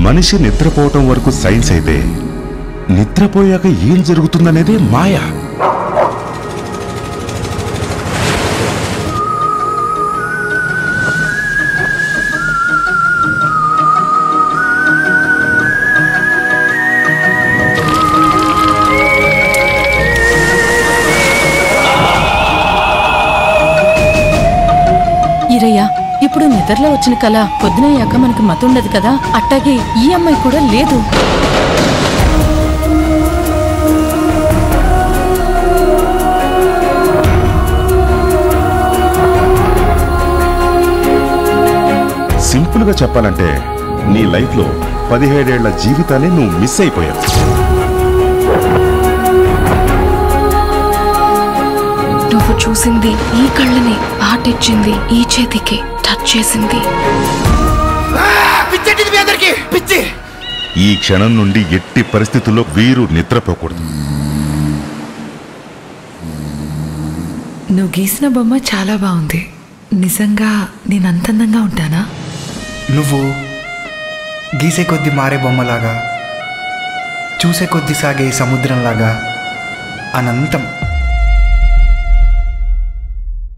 మనిషి నిద్రపోవటం వరకు సైన్స్ అయితే నిద్రపోయాక ఏం జరుగుతుందనేదే మాయ. ఈరయ్యా, ఇప్పుడు నిద్రలో వచ్చిన కళ పొద్దునయ్యాక మనకు మతుండదు కదా, అట్టాగే ఈ అమ్మాయి కూడా లేదు. సింపుల్ గా చెప్పాలంటే నీ లైఫ్ లో 17 ఏళ్ల జీవితాన్ని నువ్వు మిస్ అయిపోయావు. నువ్వు చూసింది ఈ కళ్ళని, పాటిచ్చింది ఈ చేతికి, టచ్ చేసింది. ఈ క్షణం నుండి ఎట్టి పరిస్థితుల్లో వీరు నిద్రపోకూడదు. నువ్వు గీసిన బొమ్మ చాలా బాగుంది. నిజంగా నేను అంత అందంగా ఉంటానా? నువ్వు గీసే కొద్ది మారే బొమ్మలాగా, చూసే కొద్ది సాగే సముద్రంలాగా అనంతం.